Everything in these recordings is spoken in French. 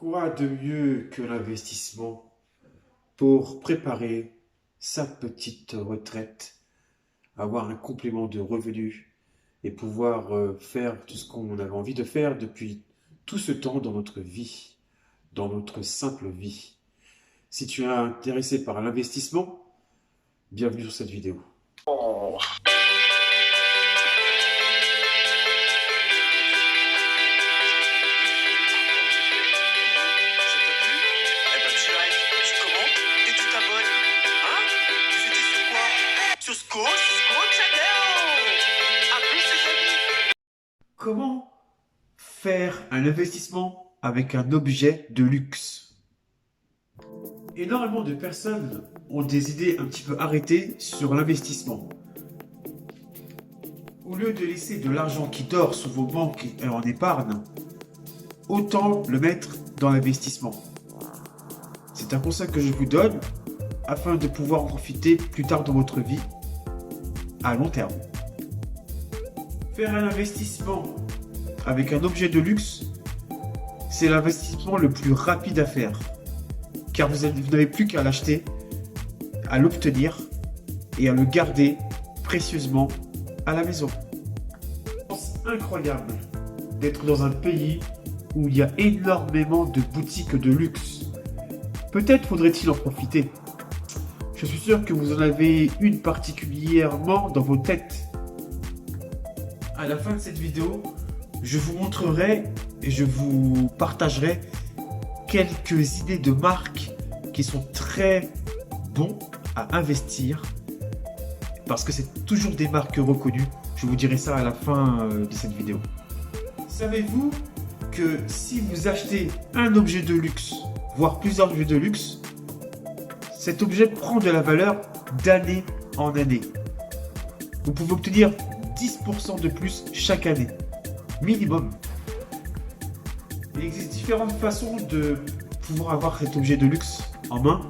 Quoi de mieux que l'investissement pour préparer sa petite retraite, avoir un complément de revenus et pouvoir faire tout ce qu'on avait envie de faire depuis tout ce temps dans notre vie, dans notre simple vie. Si tu es intéressé par l'investissement, bienvenue sur cette vidéo. Comment faire un investissement avec un objet de luxe? Énormément de personnes ont des idées un petit peu arrêtées sur l'investissement. Au lieu de laisser de l'argent qui dort sous vos banques et en épargne, autant le mettre dans l'investissement. C'est un conseil que je vous donne afin de pouvoir en profiter plus tard dans votre vie à long terme. Faire un investissement avec un objet de luxe, c'est l'investissement le plus rapide à faire. Car vous n'avez plus qu'à l'acheter, à l'obtenir et à le garder précieusement à la maison. C'est incroyable d'être dans un pays où il y a énormément de boutiques de luxe. Peut-être faudrait-il en profiter. Je suis sûr que vous en avez une particulièrement dans vos têtes. À la fin de cette vidéo, je vous montrerai et je vous partagerai quelques idées de marques qui sont très bons à investir parce que c'est toujours des marques reconnues. Je vous dirai ça à la fin de cette vidéo. Savez-vous que si vous achetez un objet de luxe, voire plusieurs objets de luxe, cet objet prend de la valeur d'année en année. Vous pouvez obtenir 10% de plus chaque année, minimum. Il existe différentes façons de pouvoir avoir cet objet de luxe en main.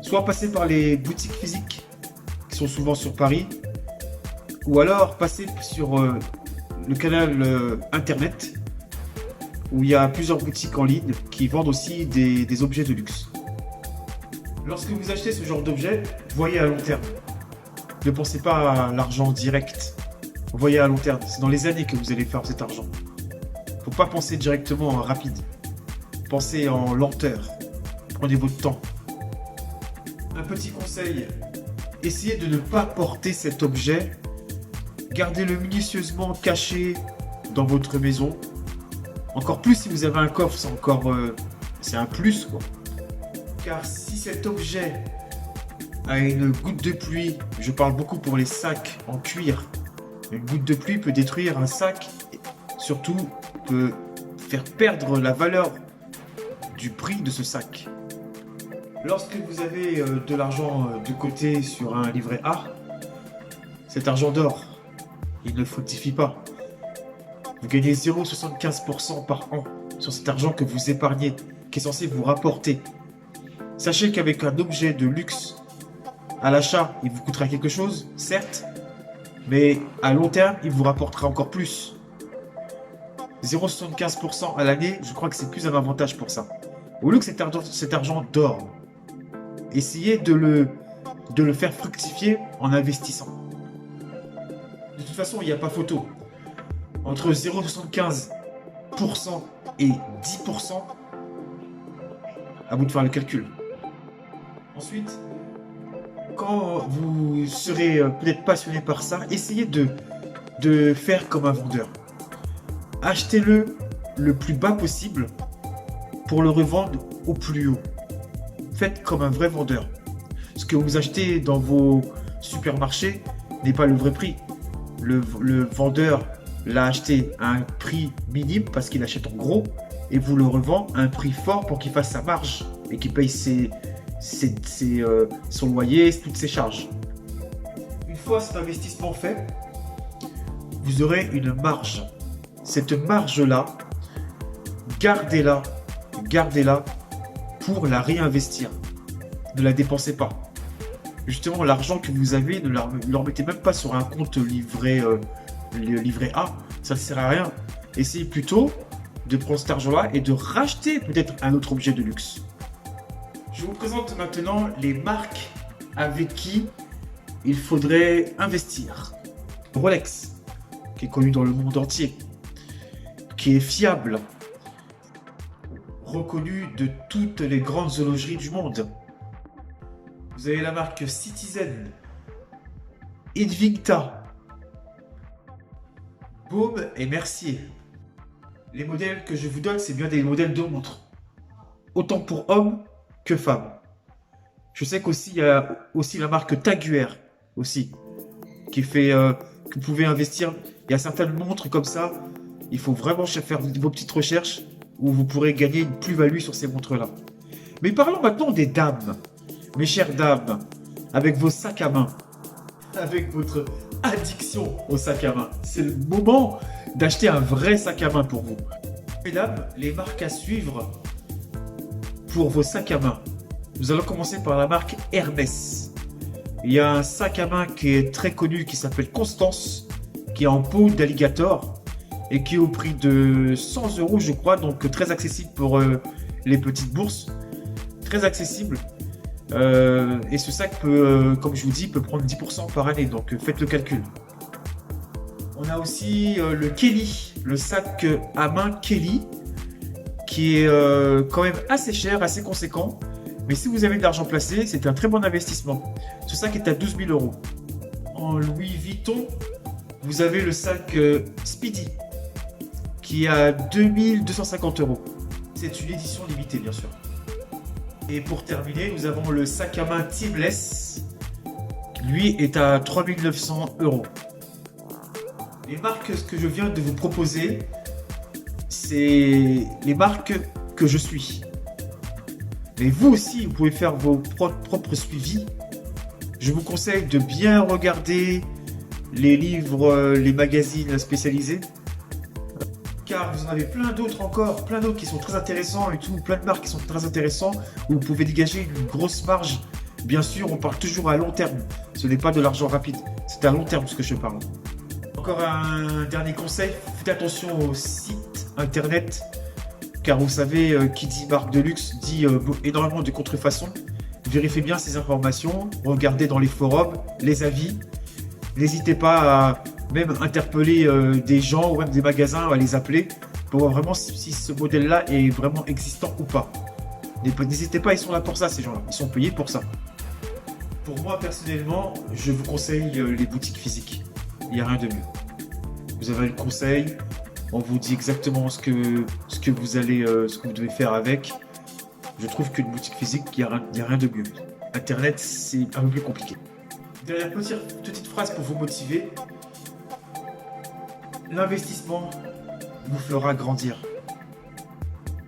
Soit passer par les boutiques physiques, qui sont souvent sur Paris, ou alors passer sur le canal internet, où il y a plusieurs boutiques en ligne qui vendent aussi des objets de luxe. Lorsque vous achetez ce genre d'objet, voyez à long terme. Ne pensez pas à l'argent direct. Voyez à long terme. C'est dans les années que vous allez faire cet argent. Faut pas penser directement en rapide. Pensez en lenteur. Prenez votre temps. Un petit conseil. Essayez de ne pas porter cet objet. Gardez-le minutieusement caché dans votre maison. Encore plus si vous avez un coffre, c'est un plus quoi. Car si cet objet a une goutte de pluie, je parle beaucoup pour les sacs en cuir, une goutte de pluie peut détruire un sac, et surtout peut faire perdre la valeur du prix de ce sac. Lorsque vous avez de l'argent de côté sur un livret A, cet argent dort, il ne fructifie pas. Vous gagnez 0,75% par an sur cet argent que vous épargnez, qui est censé vous rapporter. Sachez qu'avec un objet de luxe, à l'achat, il vous coûtera quelque chose, certes, mais à long terme, il vous rapportera encore plus. 0,75% à l'année, je crois que c'est plus un avantage pour ça. Au lieu que cet argent dorme, essayez de le faire fructifier en investissant. De toute façon, il n'y a pas photo. Entre 0,75% et 10%, à vous de faire le calcul. Ensuite, quand vous serez peut-être passionné par ça, essayez de faire comme un vendeur. Achetez-le le plus bas possible pour le revendre au plus haut. Faites comme un vrai vendeur. Ce que vous achetez dans vos supermarchés n'est pas le vrai prix. Le vendeur l'a acheté à un prix minime parce qu'il achète en gros et vous le revend à un prix fort pour qu'il fasse sa marge et qu'il paye son loyer, toutes ses charges. Une fois cet investissement fait, vous aurez une marge. Cette marge-là, gardez-la pour la réinvestir. Ne la dépensez pas. Justement, l'argent que vous avez, ne le remettez même pas sur un compte livret A. Ça ne sert à rien. Essayez plutôt de prendre cet argent-là et de racheter peut-être un autre objet de luxe. Je vous présente maintenant les marques avec qui il faudrait investir. Rolex, qui est connu dans le monde entier, qui est fiable, reconnu de toutes les grandes horlogeries du monde. Vous avez la marque Citizen, Invicta, Baume et Mercier. Les modèles que je vous donne, c'est bien des modèles de montres, autant pour hommes que femmes. Je sais qu'aussi il y a aussi la marque Tag Heuer aussi, qui fait que vous pouvez investir. Il y a certaines montres comme ça. Il faut vraiment faire vos petites recherches où vous pourrez gagner une plus-value sur ces montres-là. Mais parlons maintenant des dames, mes chères dames, avec vos sacs à main, avec votre addiction au sac à main. C'est le moment d'acheter un vrai sac à main pour vous. Mesdames, les marques à suivre pour vos sacs à main. Nous allons commencer par la marque Hermès. Il y a un sac à main qui est très connu qui s'appelle Constance, qui est en peau d'alligator et qui est au prix de 100 € je crois, donc très accessible pour les petites bourses. Très accessible. Et ce sac peut, comme je vous dis, peut prendre 10% par année, donc faites le calcul. On a aussi le Kelly, le sac à main Kelly, qui est quand même assez cher, assez conséquent. Mais si vous avez de l'argent placé, c'est un très bon investissement. Ce sac est à 12 000 €. En Louis Vuitton, vous avez le sac Speedy, qui est à 2 250 €. C'est une édition limitée, bien sûr. Et pour terminer, nous avons le sac à main Timeless. Lui est à 3 900 €. Les marques que je viens de vous proposer, c'est les marques que je suis. Mais vous aussi, vous pouvez faire vos propres suivis. Je vous conseille de bien regarder les livres, les magazines spécialisés. Car vous en avez plein d'autres encore, plein d'autres qui sont très intéressants et tout, plein de marques qui sont très intéressantes, où vous pouvez dégager une grosse marge. Bien sûr, on parle toujours à long terme. Ce n'est pas de l'argent rapide, c'est à long terme ce que je parle. Encore un dernier conseil, faites attention aux sites internet, car vous savez, qui dit marque de luxe dit énormément de contrefaçons. Vérifiez bien ces informations, regardez dans les forums, les avis. N'hésitez pas à même interpeller des gens ou même des magasins, à les appeler pour voir vraiment si ce modèle-là est vraiment existant ou pas. N'hésitez pas, ils sont là pour ça, ces gens-là. Ils sont payés pour ça. Pour moi, personnellement, je vous conseille les boutiques physiques. Il n'y a rien de mieux. Vous avez le conseil, on vous dit exactement ce que vous devez faire avec. Je trouve qu'une boutique physique, il n'y a rien de mieux. Internet, c'est un peu plus compliqué. Dernière petite phrase pour vous motiver. L'investissement vous fera grandir.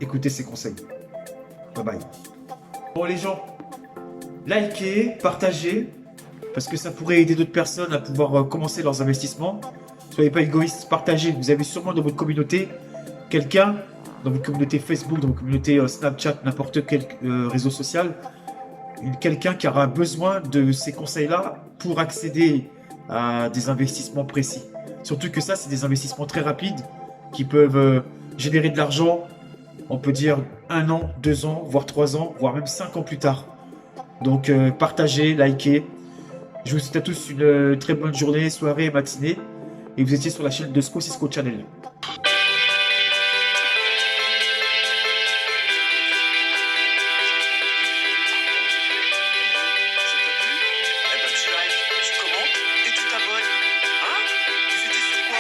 Écoutez ces conseils. Bye bye. Bon les gens, likez, partagez, parce que ça pourrait aider d'autres personnes à pouvoir commencer leurs investissements. Soyez pas égoïstes, partagez. Vous avez sûrement dans votre communauté quelqu'un, dans votre communauté Facebook, dans votre communauté Snapchat, n'importe quel réseau social, quelqu'un qui aura besoin de ces conseils-là pour accéder à des investissements précis. Surtout que ça, c'est des investissements très rapides qui peuvent générer de l'argent, on peut dire 1 an, 2 ans, voire 3 ans, voire même 5 ans plus tard. Donc partagez, likez. Je vous souhaite à tous une très bonne journée, soirée, matinée. Et vous étiez sur la chaîne de SCO Cisco Channel.